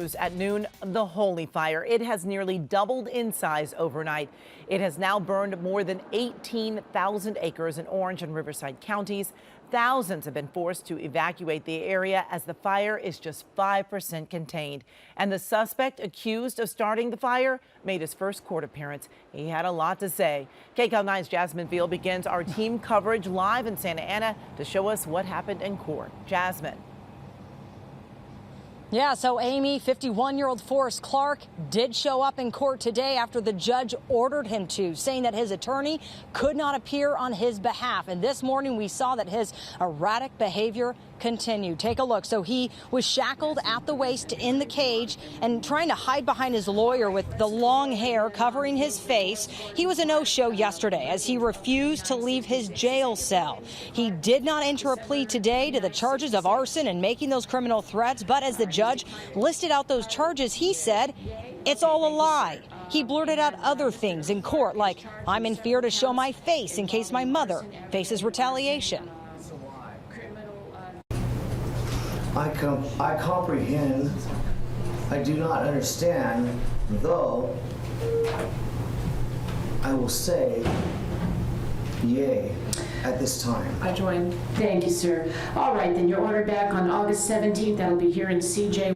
news at noon. The Holy Fire. It has nearly doubled in size overnight. It has now burned more than 18,000 acres in Orange and Riverside counties. Thousands have been forced to evacuate the area as the fire is just 5% contained. And the suspect accused of starting the fire made his first court appearance. He had a lot to say. KCAL9's Jasmine Field begins our team coverage live in Santa Ana to show us what happened in court. Jasmine. Yeah, so Amy, 51-year-old Forrest Clark did show up in court today after the judge ordered him to, saying that his attorney could not appear on his behalf. And this morning we saw that his erratic behavior continued. Take a look. So he was shackled at the waist in the cage and trying to hide behind his lawyer with the long hair covering his face. He was a no-show yesterday as he refused to leave his jail cell. He did not enter a plea today to the charges of arson and making those criminal threats, but as the judge listed out those charges, he said it's all a lie. He blurted out other things in court, like, I'm in fear to show my face in case my mother faces retaliation. I comprehend. I do not understand, though I will say yay at this time. I join. Thank you, sir. All right, then you're ordered back on August 17th. That'll be here in CJ.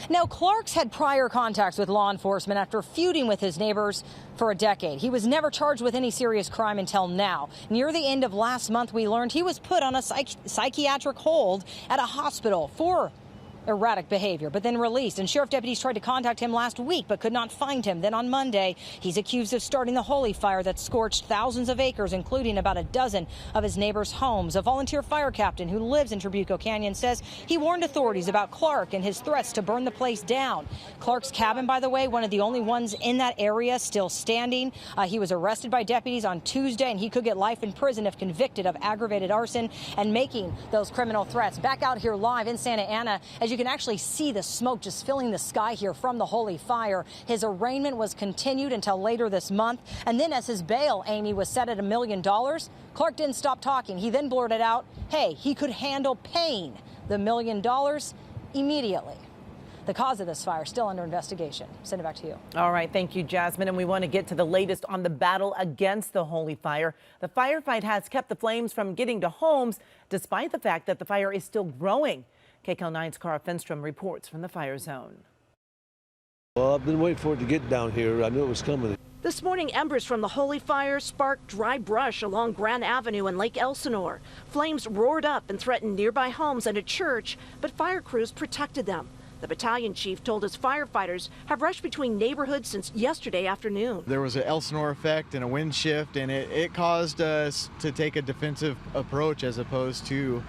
Now, Clark's had prior contacts with law enforcement after feuding with his neighbors for a decade. He was never charged with any serious crime until now. Near the end of last month, we learned he was put on a psychiatric hold at a hospital for erratic behavior, but then released. And sheriff deputies tried to contact him last week, but could not find him. Then on Monday, he's accused of starting the Holy Fire that scorched thousands of acres, including about a dozen of his neighbors' homes. A volunteer fire captain who lives in Trabuco Canyon says he warned authorities about Clark and his threats to burn the place down. Clark's cabin, by the way, one of the only ones in that area still standing. He was arrested by deputies on Tuesday, and he could get life in prison if convicted of aggravated arson and making those criminal threats. Back out here live in Santa Ana, as you can actually see the smoke just filling the sky here from the Holy Fire. His arraignment was continued until later this month. And then as his bail, Amy, was set at $1 million, Clark didn't stop talking. He then blurted out, hey, he could handle paying the $1 million immediately. The cause of this fire still under investigation. Send it back to you. All right. Thank you, Jasmine. And we want to get to the latest on the battle against the Holy Fire. The firefight has kept the flames from getting to homes, despite the fact that the fire is still growing. KCAL9's Cara Fenstrom reports from the fire zone. Well, I've been waiting for it to get down here. I knew it was coming. This morning, embers from the Holy Fire sparked dry brush along Grand Avenue in Lake Elsinore. Flames roared up and threatened nearby homes and a church, but fire crews protected them. The battalion chief told us firefighters have rushed between neighborhoods since yesterday afternoon. There was an Elsinore effect and a wind shift, and it caused us to take a defensive approach as opposed to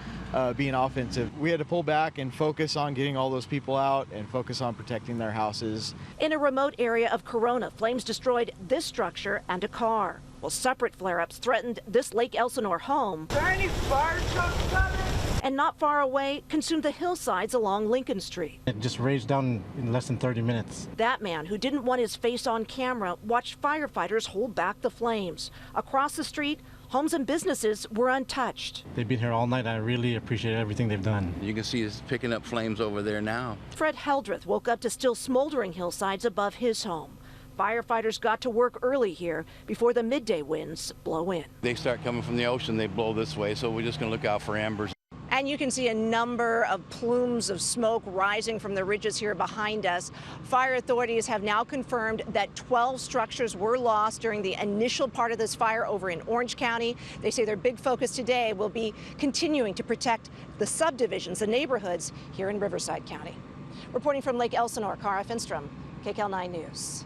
being offensive. We had to pull back and focus on getting all those people out and focus on protecting their houses. In a remote area of Corona, flames destroyed this structure and a car, while separate flare-ups threatened this Lake Elsinore home. Are there any fire trucks coming? And not far away, consumed the hillsides along Lincoln Street. It just raged down in less than 30 minutes. That man, who didn't want his face on camera, watched firefighters hold back the flames. Across the street, homes and businesses were untouched. They've been here all night. I really appreciate everything they've done. You can see it's picking up flames over there now. Fred Heldreth woke up to still smoldering hillsides above his home. Firefighters got to work early here before the midday winds blow in. They start coming from the ocean, they blow this way, so we're just going to look out for embers. And you can see a number of plumes of smoke rising from the ridges here behind us. Fire authorities have now confirmed that 12 structures were lost during the initial part of this fire over in Orange County. They say their big focus today will be continuing to protect the subdivisions, the neighborhoods here in Riverside County. Reporting from Lake Elsinore, Cara Fenstrom, KCAL9 News.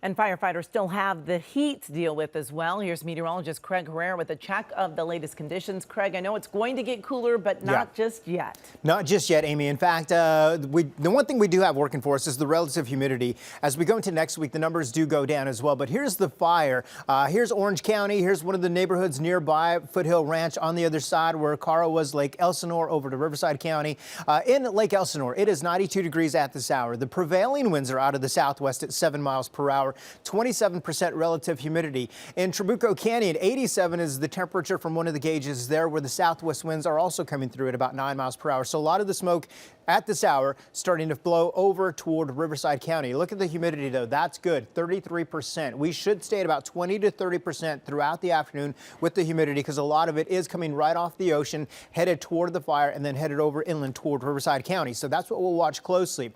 And firefighters still have the heat to deal with as well. Here's meteorologist Craig Herrera with a check of the latest conditions. Craig, I know it's going to get cooler, but not just yet. Not just yet, Amy. In fact, the one thing we do have working for us is the relative humidity. As we go into next week, the numbers do go down as well. But here's the fire. Here's Orange County. Here's one of the neighborhoods nearby, Foothill Ranch. On the other side where Cara was, Lake Elsinore over to Riverside County. In Lake Elsinore, it is 92 degrees at this hour. The prevailing winds are out of the southwest at 7 miles per hour. hour, 27% relative humidity. In Trabuco Canyon, 87 is the temperature from one of the gauges there, where the southwest winds are also coming through at about 9 miles per hour. So a lot of the smoke at this hour starting to blow over toward Riverside County. Look at the humidity, though. That's good, 33%. We should stay at about 20 to 30% throughout the afternoon with the humidity, because a lot of it is coming right off the ocean, headed toward the fire, and then headed over inland toward Riverside County. So that's what we'll watch closely.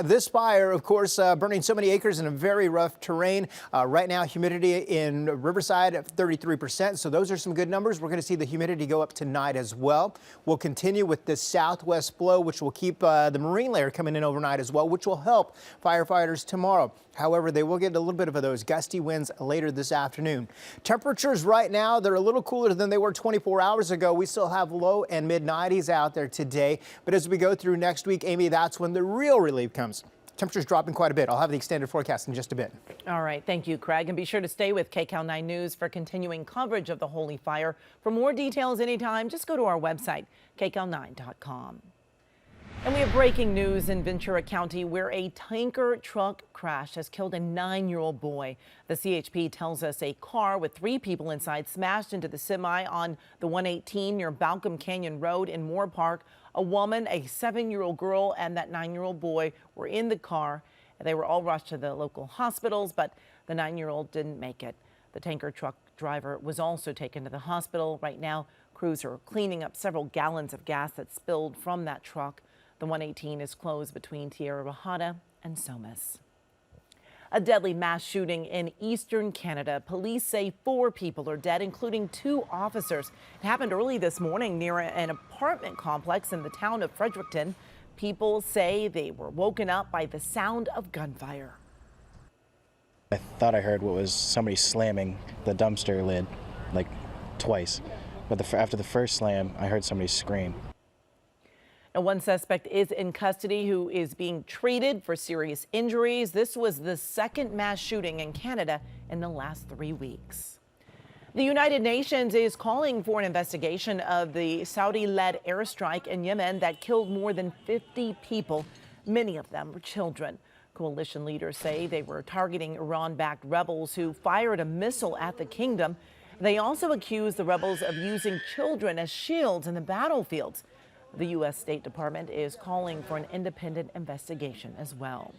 This fire, of course, burning so many acres in a very rough terrain. Right now, humidity in Riverside at 33%. So those are some good numbers. We're going to see the humidity go up tonight as well. We'll continue with this southwest flow, which will keep the marine layer coming in overnight as well, which will help firefighters tomorrow. However, they will get a little bit of those gusty winds later this afternoon. Temperatures right now, they're a little cooler than they were 24 hours ago. We still have low and mid 90s out there today. But as we go through next week, Amy, that's when the real relief comes. Temperatures dropping quite a bit. I'll have the extended forecast in just a bit. All right. Thank you, Craig. And be sure to stay with KCAL9 News for continuing coverage of the Holy Fire. For more details anytime, just go to our website, KCAL9.com. And we have breaking news in Ventura County, where a tanker truck crash has killed a 9-year-old boy. The CHP tells us a car with 3 people inside smashed into the semi on the 118 near Balcom Canyon Road in Moore Park. A woman, a 7-year-old girl, and that 9-year-old boy were in the car. They were all rushed to the local hospitals, but the 9-year-old didn't make it. The tanker truck driver was also taken to the hospital. Right now, crews are cleaning up several gallons of gas that spilled from that truck. The 118 is closed between Tierra Bajada and Somas. A deadly mass shooting in eastern Canada. Police say 4 people are dead, including 2 officers. It happened early this morning near an apartment complex in the town of Fredericton. People say they were woken up by the sound of gunfire. I thought I heard what was somebody slamming the dumpster lid like twice. But after the first slam, I heard somebody scream. Now, one suspect is in custody who is being treated for serious injuries. This was the second mass shooting in Canada in the last 3 weeks. The United Nations is calling for an investigation of the Saudi-led airstrike in Yemen that killed more than 50 people. Many of them were children. Coalition leaders say they were targeting Iran-backed rebels who fired a missile at the kingdom. They also accuse the rebels of using children as shields in the battlefields. The U.S. State Department is calling for an independent investigation as well.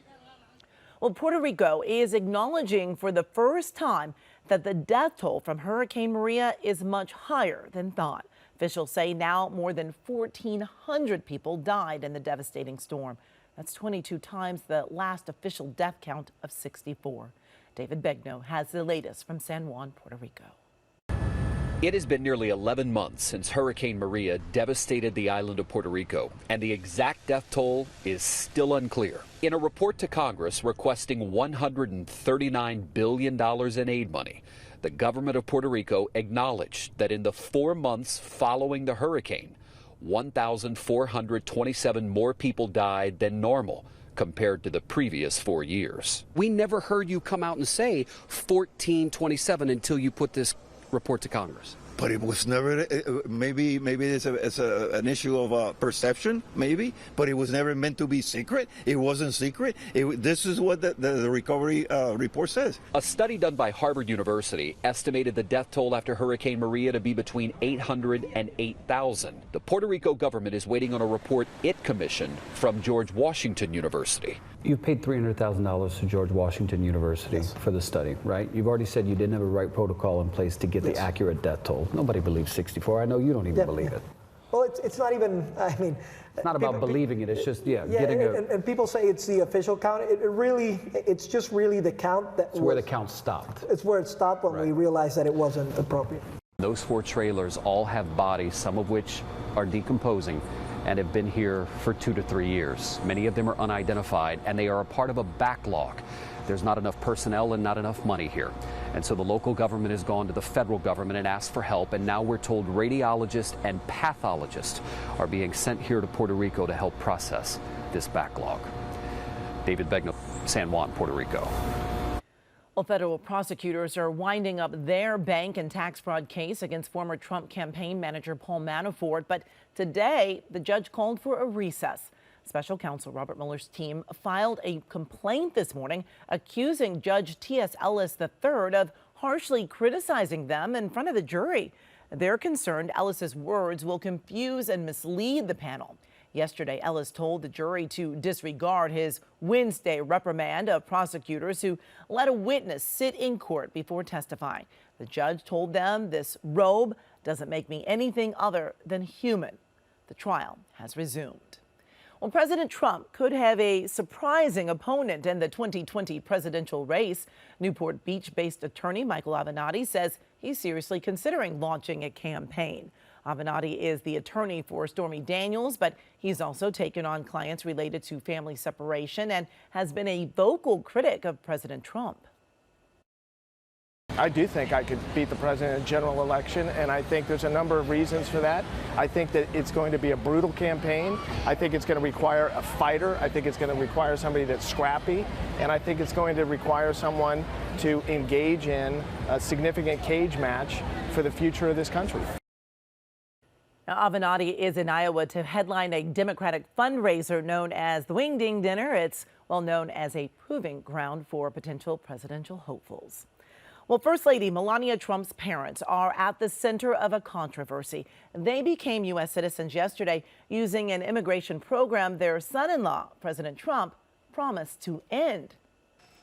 Well, Puerto Rico is acknowledging for the first time that the death toll from Hurricane Maria is much higher than thought. Officials say now more than 1,400 people died in the devastating storm. That's 22 times the last official death count of 64. David Begnaud has the latest from San Juan, Puerto Rico. It has been nearly 11 months since Hurricane Maria devastated the island of Puerto Rico, and the exact death toll is still unclear. In a report to Congress requesting $139 billion in aid money, the government of Puerto Rico acknowledged that in the 4 months following the hurricane, 1,427 more people died than normal compared to the previous 4 years. We never heard you come out and say 1427 until you put this report to Congress. But it was never, maybe it's an issue of perception, maybe, but it was never meant to be secret. It wasn't secret. This is what the recovery report says. A study done by Harvard University estimated the death toll after Hurricane Maria to be between 800 and 8,000. The Puerto Rico government is waiting on a report it commissioned from George Washington University. You've paid $300,000 to George Washington University for the study, right? You've already said you didn't have a right protocol in place to get the accurate death toll. Nobody believes 64. I know you don't even believe it. Well, it's not even, I mean... It's not about believing it, it's just, getting and people say it's the official count. It's just really the count that... It's where the count stopped. It's where it stopped when we realized that it wasn't appropriate. Those 4 trailers all have bodies, some of which are decomposing and have been here for 2 to 3 years. Many of them are unidentified, and they are a part of a backlog. There's not enough personnel and not enough money here. And so the local government has gone to the federal government and asked for help, and now we're told radiologists and pathologists are being sent here to Puerto Rico to help process this backlog. David Begnaud, San Juan, Puerto Rico. Well, federal prosecutors are winding up their bank and tax fraud case against former Trump campaign manager Paul Manafort. But today, the judge called for a recess. Special counsel Robert Mueller's team filed a complaint this morning accusing Judge T.S. Ellis III of harshly criticizing them in front of the jury. They're concerned Ellis's words will confuse and mislead the panel. Yesterday, Ellis told the jury to disregard his Wednesday reprimand of prosecutors who let a witness sit in court before testifying. The judge told them this robe doesn't make me anything other than human. The trial has resumed. Well, President Trump could have a surprising opponent in the 2020 presidential race. Newport Beach-based attorney Michael Avenatti says he's seriously considering launching a campaign. Avenatti is the attorney for Stormy Daniels, but he's also taken on clients related to family separation and has been a vocal critic of President Trump. I do think I could beat the president in a general election, and I think there's a number of reasons for that. I think that it's going to be a brutal campaign. I think it's going to require a fighter. I think it's going to require somebody that's scrappy, and I think it's going to require someone to engage in a significant cage match for the future of this country. Now, Avenatti is in Iowa to headline a Democratic fundraiser known as the Wing Ding Dinner. It's well known as a proving ground for potential presidential hopefuls. Well, First Lady Melania Trump's parents are at the center of a controversy. They became U.S. citizens yesterday using an immigration program their son-in-law, President Trump, promised to end.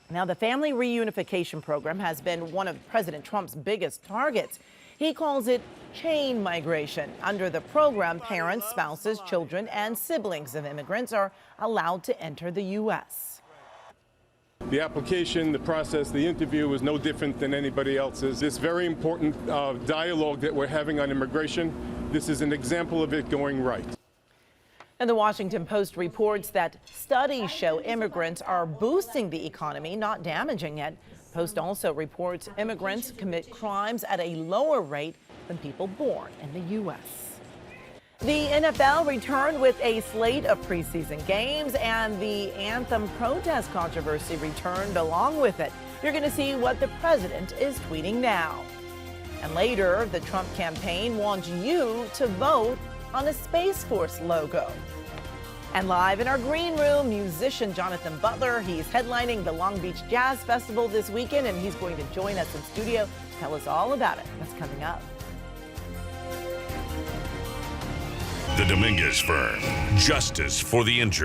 Now, the family reunification program has been one of President Trump's biggest targets. He calls it chain migration. Under the program, parents, spouses, children, and siblings of immigrants are allowed to enter the U.S. The application, the process, the interview was no different than anybody else's. This very important dialogue that we're having on immigration, this is an example of it going right. And the Washington Post reports that studies show immigrants are boosting the economy, not damaging it. Post also reports immigrants commit crimes at a lower rate than people born in the U.S. The NFL returned with a slate of preseason games, and the anthem protest controversy returned along with it. You're going to see what the president is tweeting now. And later, the Trump campaign wants you to vote on a Space Force logo. And live in our green room, musician Jonathan Butler. He's headlining the Long Beach Jazz Festival this weekend, and he's going to join us in studio to tell us all about it. That's coming up. The Dominguez Firm, justice for the injured.